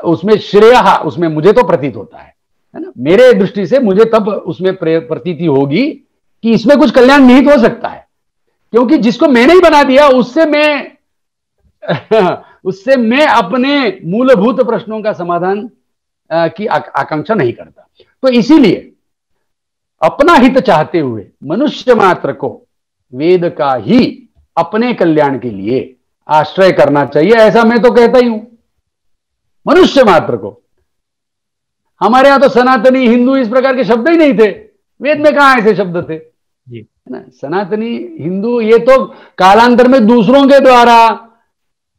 उसमें श्रेय, उसमें मुझे तो प्रतीत होता है ना, मेरे दृष्टि से मुझे तब उसमें प्रतीति होगी कि इसमें कुछ कल्याण निहित हो सकता है। क्योंकि जिसको मैंने ही बना दिया उससे मैं अपने मूलभूत प्रश्नों का समाधान की आकांक्षा नहीं करता। तो इसीलिए अपना हित चाहते हुए मनुष्य मात्र को वेद का ही अपने कल्याण के लिए आश्रय करना चाहिए, ऐसा मैं तो कहता ही हूं। मनुष्य मात्र को, हमारे यहां तो सनातनी हिंदू इस प्रकार के शब्द ही नहीं थे, वेद में कहां ऐसे शब्द थे जी, है ना। सनातनी हिंदू ये तो कालांतर में दूसरों के द्वारा,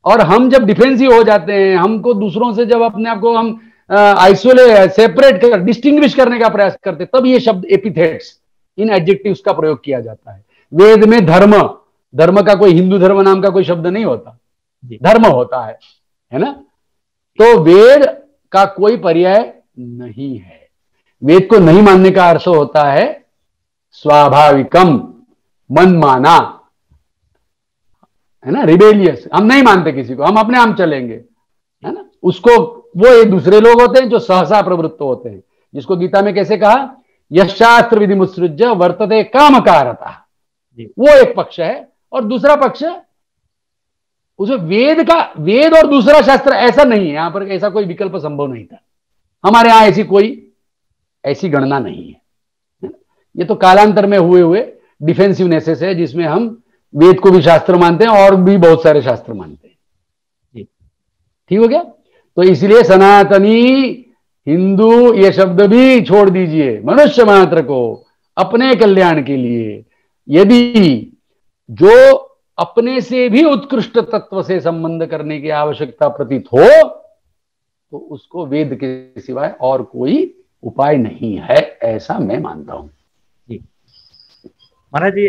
और हम जब डिफेंसिव हो जाते हैं, हमको दूसरों से जब अपने आप को हम आइसोलेट सेपरेट कर डिस्टिंग्विश करने का प्रयास करते, तब ये शब्द एपिथेट्स, इन एडजेक्टिव्स का प्रयोग किया जाता है। वेद में धर्म का कोई हिंदू धर्म नाम का कोई शब्द नहीं होता, धर्म होता है ना। तो वेद का कोई पर्याय नहीं है। वेद को नहीं मानने का अर्थ होता है स्वाभाविकम, मनमाना, है ना, रिबेलियस। हम नहीं मानते किसी को, हम अपने आप चलेंगे, है ना। उसको वो एक दूसरे लोग होते हैं जो सहसा प्रवृत्त होते हैं, जिसको गीता में कैसे कहा, यशास्त्र विधि मुत्सृज्य वर्तते कामकारतः, वो एक पक्ष है। और दूसरा पक्ष उसे वेद और दूसरा शास्त्र, ऐसा नहीं है, यहां पर ऐसा कोई विकल्प संभव नहीं था। हमारे यहां ऐसी गणना नहीं है। ये तो कालांतर में हुए डिफेंसिवनेस है, जिसमें हम वेद को भी शास्त्र मानते हैं और भी बहुत सारे शास्त्र मानते हैं। ठीक हो गया। तो इसलिए सनातनी हिंदू ये शब्द भी छोड़ दीजिए। मनुष्य मात्र को अपने कल्याण के लिए यदि जो अपने से भी उत्कृष्ट तत्व से संबंध करने की आवश्यकता प्रतीत हो, तो उसको वेद के सिवाय और कोई उपाय नहीं है, ऐसा मैं मानता हूं। जी महाराज जी,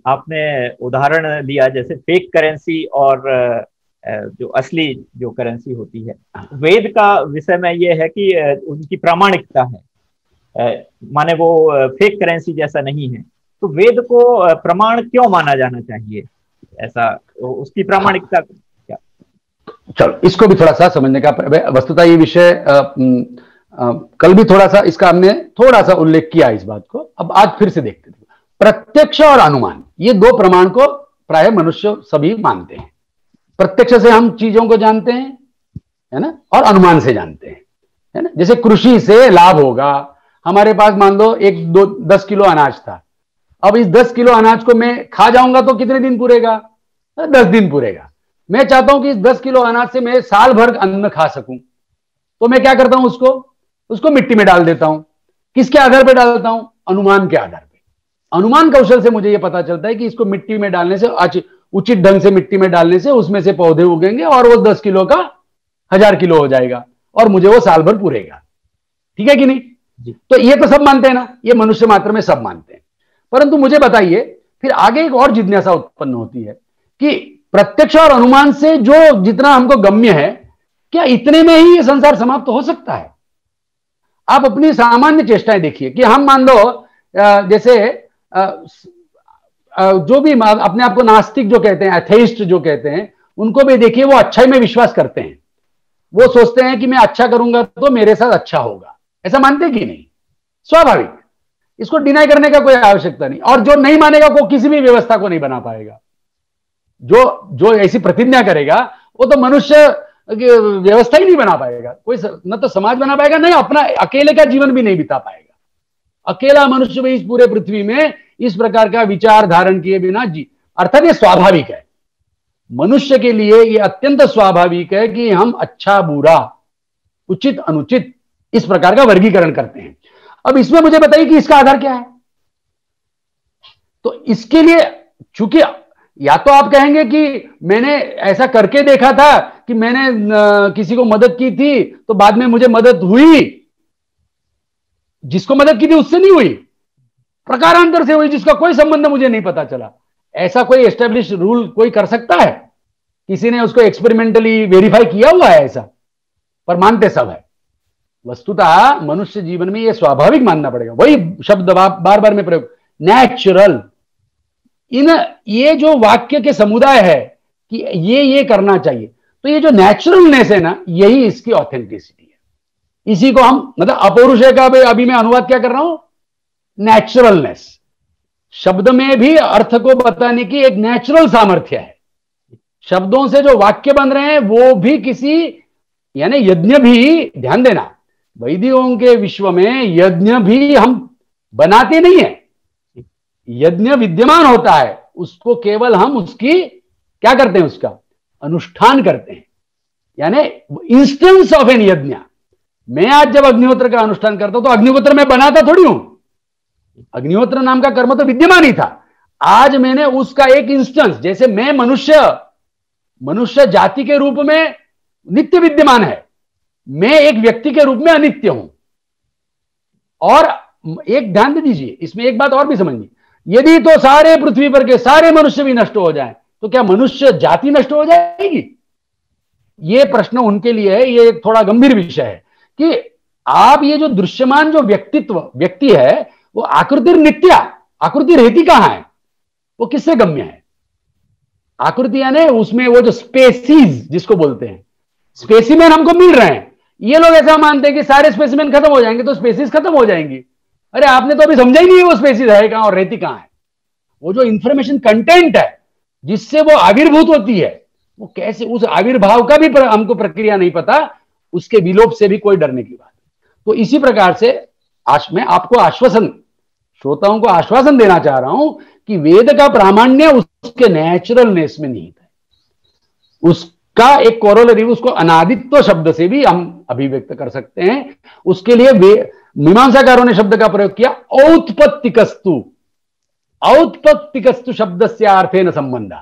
आपने उदाहरण दिया जैसे फेक करेंसी और जो असली जो करेंसी होती है। वेद का विषय में ये है कि उनकी प्रामाणिकता है, माने वो फेक करेंसी जैसा नहीं है। तो वेद को प्रमाण क्यों माना जाना चाहिए, ऐसा उसकी प्रामाणिकता क्या? चलो इसको भी थोड़ा सा समझने का, वस्तुतः ये विषय कल भी थोड़ा सा इसका हमने थोड़ा सा उल्लेख किया इस बात को, अब आज फिर से देखते हैं। प्रत्यक्ष और अनुमान, ये दो प्रमाण को प्राय मनुष्य सभी मानते हैं। प्रत्यक्ष से हम चीजों को जानते हैं, है ना, और अनुमान से जानते हैं, है ना। जैसे कृषि से लाभ होगा, हमारे पास मान लो 10 किलो अनाज था। अब इस 10 किलो अनाज को मैं खा जाऊंगा तो कितने दिन पूरेगा? 10 दिन पूरेगा। मैं चाहता हूं कि इस 10 किलो अनाज से मैं साल भर अन्न खा सकूं, तो मैं क्या करता हूं, उसको मिट्टी में डाल देता हूं। किसके आधार पर डालता हूं? अनुमान के आधार पर। अनुमान कौशल से मुझे यह पता चलता है कि इसको मिट्टी में डालने से, उचित ढंग से मिट्टी में डालने से उसमें से पौधे उगेंगे और वो 10 किलो का 1000 किलो हो जाएगा और मुझे वो साल भर पूरेगा। ठीक है कि नहीं? तो ये तो सब मानते हैं ना, ये मनुष्य मात्र में सब मानते हैं। परंतु मुझे बताइए, फिर आगे एक और जिज्ञासा उत्पन्न होती है कि प्रत्यक्ष और अनुमान से जो जितना हमको गम्य है, क्या इतने में ही ये संसार समाप्त हो सकता है? आप अपनी सामान्य चेष्टाएं देखिए कि हम मान लो जैसे जो भी अपने आप को नास्तिक जो कहते हैं, एथेइस्ट जो कहते हैं, उनको भी देखिए, वो अच्छाई में विश्वास करते हैं। वो सोचते हैं कि मैं अच्छा करूंगा तो मेरे साथ अच्छा होगा, ऐसा मानते कि नहीं? स्वाभाविक। इसको डिनाई करने का कोई आवश्यकता नहीं। और जो नहीं मानेगा वो किसी भी व्यवस्था को नहीं बना पाएगा। जो जो ऐसी प्रतिज्ञा करेगा वो तो मनुष्य व्यवस्था ही नहीं बना पाएगा, कोई न तो समाज बना पाएगा, नहीं अपना अकेले का जीवन भी नहीं बिता पाएगा। अकेला मनुष्य भी इस पूरे पृथ्वी में इस प्रकार का विचार धारण किए बिना जी, अर्थात ये स्वाभाविक है। मनुष्य के लिए ये अत्यंत स्वाभाविक है कि हम अच्छा बुरा, उचित अनुचित इस प्रकार का वर्गीकरण करते हैं। अब इसमें मुझे बताइए कि इसका आधार क्या है। तो इसके लिए चूंकि या तो आप कहेंगे कि मैंने ऐसा करके देखा था कि मैंने किसी को मदद की थी तो बाद में मुझे मदद हुई, जिसको मदद की थी उससे नहीं हुई, प्रकारांतर से हुई, जिसका कोई संबंध मुझे नहीं पता चला। ऐसा कोई एस्टेब्लिश रूल कोई कर सकता है? किसी ने उसको एक्सपेरिमेंटली वेरीफाई किया हुआ है ऐसा? पर मानते सब है। वस्तुतः मनुष्य जीवन में यह स्वाभाविक मानना पड़ेगा। वही शब्द बार बार में प्रयोग, नेचुरल। इन ये जो वाक्य के समुदाय है कि ये करना चाहिए, तो ये जो नेचुरलनेस है ना, यही इसकी ऑथेंटिसिटी है। इसी को हम मतलब अपौरुषेय का अभी मैं अनुवाद क्या कर रहा हूं, नेचुरलनेस। शब्द में भी अर्थ को बताने की एक नेचुरल सामर्थ्य है। शब्दों से जो वाक्य बन रहे हैं वो भी किसी, यानी यज्ञ भी, ध्यान देना, वैदिकों के विश्व में यज्ञ भी हम बनाते नहीं है, यज्ञ विद्यमान होता है, उसको केवल हम उसकी क्या करते हैं, उसका अनुष्ठान करते हैं। यानी इंस्टेंस ऑफ एन यज्ञ। मैं आज जब अग्निहोत्र का अनुष्ठान करता हूं तो अग्निहोत्र मैं बनाता थोड़ी हूं, अग्निहोत्र नाम का कर्म तो विद्यमान ही था। आज मैंने उसका एक इंस्टेंस, जैसे मैं मनुष्य जाति के रूप में नित्य विद्यमान है, मैं एक व्यक्ति के रूप में अनित्य हूं। और एक ध्यान दे दीजिए, इसमें एक बात और भी समझिए, यदि तो सारे पृथ्वी पर के सारे मनुष्य भी नष्ट हो जाएं तो क्या मनुष्य जाति नष्ट हो जाएगी? यह प्रश्न उनके लिए है, यह एक थोड़ा गंभीर विषय है कि आप ये जो दृश्यमान जो व्यक्ति है वो आकृति नित्या, आकृति रहती कहां है, वो किससे गम्य है? आकृति यानी उसमें वो जो स्पेसीज जिसको बोलते हैं, स्पेसिमेन हमको मिल रहे हैं। ये लोग ऐसा मानते हैं कि सारे स्पेसिमेन खत्म हो जाएंगे तो स्पेसीज खत्म हो जाएंगी। अरे आपने तो अभी समझा ही नहीं है वो स्पेसीज है कहां और रहती कहां है। वो जो इंफॉर्मेशन कंटेंट है जिससे वो आविर्भूत होती है, वो कैसे, उस आविर्भाव का भी हमको प्रक्रिया नहीं पता, उसके विलोप से भी कोई डरने की बात। तो इसी प्रकार से मैं आपको आश्वासन, श्रोताओं को आश्वासन देना चाह रहा हूं कि वेद का प्रामाण्य उसके नेचुरलनेस में निहित है। उसका एक कोरोलरी, उसको अनादित्व शब्द से भी हम अभिव्यक्त कर सकते हैं। उसके लिए मीमांसाकारों ने शब्द का प्रयोग किया औत्पत्तिकस्तु। औत्पत्तिकस्तु शब्द से अर्थेन संबंध,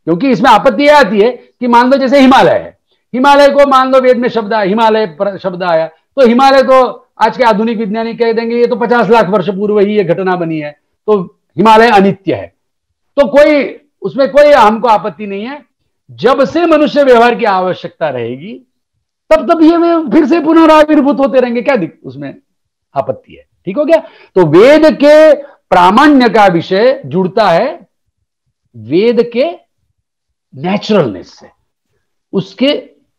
क्योंकि इसमें आपत्ति आती है कि मान लो जैसे हिमालय है, हिमालय को मान लो वेद में शब्द आया, हिमालय शब्द आया, तो हिमालय तो आज के आधुनिक विज्ञानी कह देंगे ये तो 50 लाख वर्ष पूर्व ही ये घटना बनी है, तो हिमालय अनित्य है। तो कोई उसमें कोई हमको आपत्ति नहीं है। जब से मनुष्य व्यवहार की आवश्यकता रहेगी तब ये फिर से पुनराविर्भूत होते रहेंगे, क्या उसमें आपत्ति है? ठीक हो गया। तो वेद के प्रामाण्य का विषय जुड़ता है वेद के नेचुरलनेस से,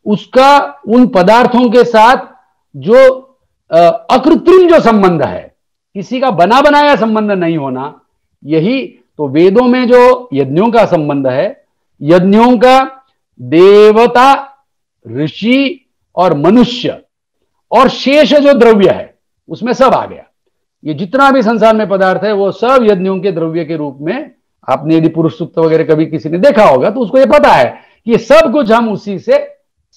उसका उन पदार्थों के साथ जो अकृत्रिम जो संबंध है, किसी का बना बनाया संबंध नहीं होना, यही तो वेदों में जो यज्ञों का संबंध है, यज्ञों का देवता, ऋषि और मनुष्य और शेष जो द्रव्य है उसमें सब आ गया। ये जितना भी संसार में पदार्थ है वो सब यज्ञों के द्रव्य के रूप में, आपने यदि पुरुष सूक्त वगैरह कभी किसी ने देखा होगा तो उसको ये पता है कि ये सब कुछ हम उसी से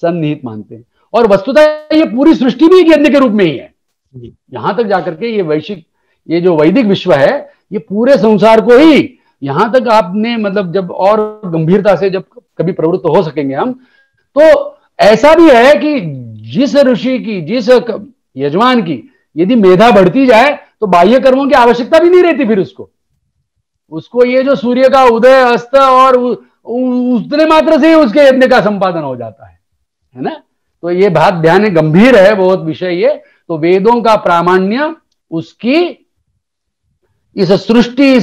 सन्निहित मानते हैं। और वस्तुतः ये पूरी सृष्टि भी एक यज्ञ के रूप में ही है। यहां तक जाकर के ये जो वैदिक विश्व है, ये पूरे संसार को ही, यहां तक आपने मतलब जब और गंभीरता से जब कभी प्रवृत्त हो सकेंगे हम, तो ऐसा भी है कि जिस ऋषि की, जिस यजमान की यदि मेधा बढ़ती जाए तो बाह्य कर्मों की आवश्यकता भी नहीं रहती फिर उसको ये जो सूर्य का उदय अस्त और उतने मात्र से ही उसके यज्ञ का संपादन हो जाता है ना। तो ये बात ध्यान गंभीर है बहुत विषय ये। तो वेदों का प्रामाण्य उसकी इस सृष्टि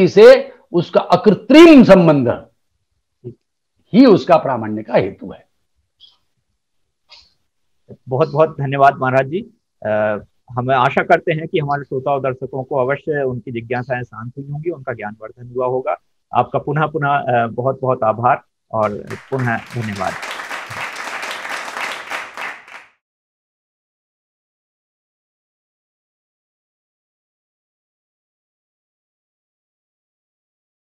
से उसका अकृत्रिम संबंध ही उसका प्रामाण्य का हेतु है। बहुत बहुत धन्यवाद महाराज जी। हम आशा करते हैं कि हमारे श्रोता और दर्शकों को अवश्य उनकी जिज्ञासाएं शांत हुई होंगी, उनका ज्ञानवर्धन हुआ होगा। आपका पुनः पुनः बहुत बहुत आभार और पुनः धन्यवाद।